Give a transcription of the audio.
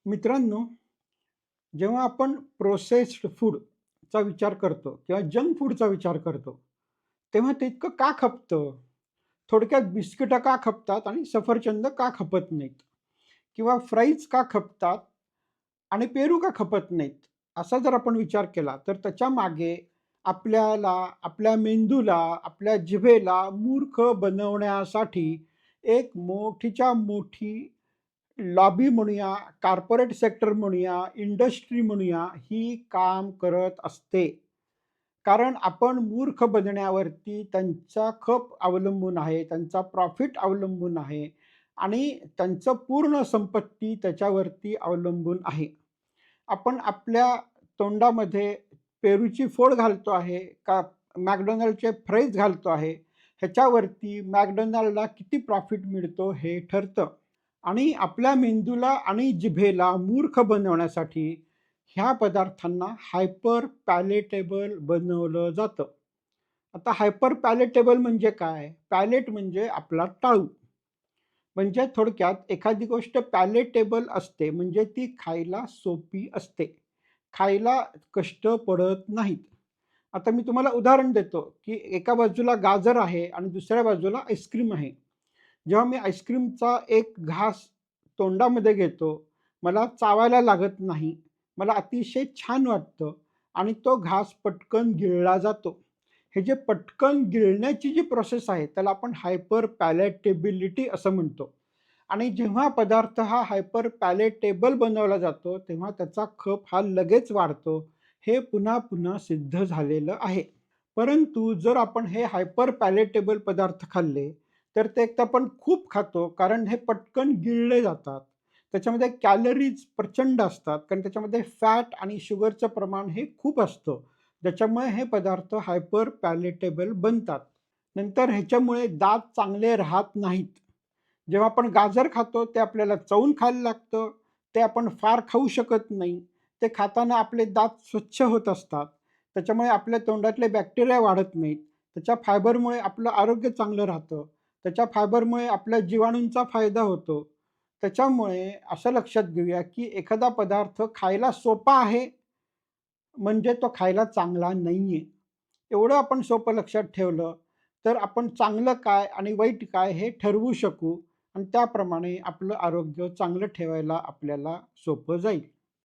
मित्रांनो, जेव्हा आपण प्रोसेस्ड फूडचा विचार करतो किंवा जंक फूडचा विचार करतो, तेव्हा ते इतकं का खपतं? थोडक्यात बिस्किटं का खपतात आणि सफरचंद का खपत नाहीत? किंवा फ्राईज का खपतात आणि पेरू का खपत नाहीत? असा जर आपण विचार केला, तर त्याच्यामागे आपल्याला, आपल्या मेंदूला, आपल्या जिभेला मूर्ख बनवण्यासाठी एक मोठीच्या मोठी लॉबी म्हणूया, कॉर्पोरेट सेक्टर म्हणूया, इंडस्ट्री म्हणूया, ही काम करत असते. कारण आपण मूर्ख बनण्यावरती त्यांचा खप अवलंबून आहे, त्यांचा प्रॉफिट अवलंबून आहे आणि त्यांचं पूर्ण संपत्ती त्याच्यावरती अवलंबून आहे. आपण आपल्या तोंडामध्ये पेरूची फोड घालतो आहे का McDonald'sचे फ्राईज घालतो आहे, ह्याच्यावरती McDonald'ला किती प्रॉफिट मिळतो हे ठरतं. आणि आपल्या मेंदूला आणि जिभेला मूर्ख बनवण्यासाठी ह्या पदार्थांना हायपर पॅलेटेबल बनवलं जातं. आता हायपर पॅलेटेबल म्हणजे काय? पॅलेट म्हणजे आपला टाळू. म्हणजे थोडक्यात एखादी गोष्ट पॅलेटेबल असते म्हणजे ती खायला सोपी असते. खायला कष्ट पडत नाहीत. आता मी तुम्हाला उदाहरण देतो, की एका बाजूला गाजर आहे आणि दुसऱ्या बाजूला आईस्क्रीम आहे. जेव्हा मी आईस्क्रीमचा एक घास तोंडामध्ये घेतो, मला चावायला लागत नाही. मला अतिशय छान वाटतं आणि तो घास पटकन गिळला जातो. हे जे पटकन गिळण्याची जी प्रोसेस आहे, त्याला आपण हायपर पॅलेटेबिलिटी असं म्हणतो. आणि जेव्हा पदार्थ हा हायपर पॅलेटेबल बनवला जातो, तेव्हा त्याचा खप हा लगेच वाढतो. हे पुन्हा-पुन्हा सिद्ध झालेलं आहे. परंतु जर आपण हे हायपर पॅलेटेबल पदार्थ खाल्ले, तर ते एक तर आपण खूप खातो, कारण हे पटकन गिळले जातात. त्याच्यामध्ये कॅलरीज प्रचंड असतात, कारण त्याच्यामध्ये फॅट आणि शुगरचं प्रमाण हे खूप असतं. ज्याच्यामुळे हे पदार्थ हायपर पॅलेटेबल बनतात. नंतर ह्याच्यामुळे दात चांगले राहत नाहीत. जेव्हा आपण गाजर खातो, ते आपल्याला चवून खायला लागतं. ते आपण फार खाऊ शकत नाही. ते खाताना आपले दात स्वच्छ होत असतात. त्याच्यामुळे आपल्या तोंडातले बॅक्टेरिया वाढत नाहीत. त्याच्या फायबरमुळे आपलं आरोग्य चांगलं राहतं. त्याच्या फायबरमुळे आपल्या जीवाणूंचा फायदा होतो. त्याच्यामुळे असं लक्षात घेऊया, की एखादा पदार्थ खायला सोपा आहे, म्हणजे तो खायला चांगला नाहीये. एवढं आपण सोपं लक्षात ठेवलं, तर आपण चांगलं काय आणि वाईट काय हे ठरवू शकू आणि त्याप्रमाणे आपलं आरोग्य चांगलं ठेवायला आपल्याला सोपं जाईल.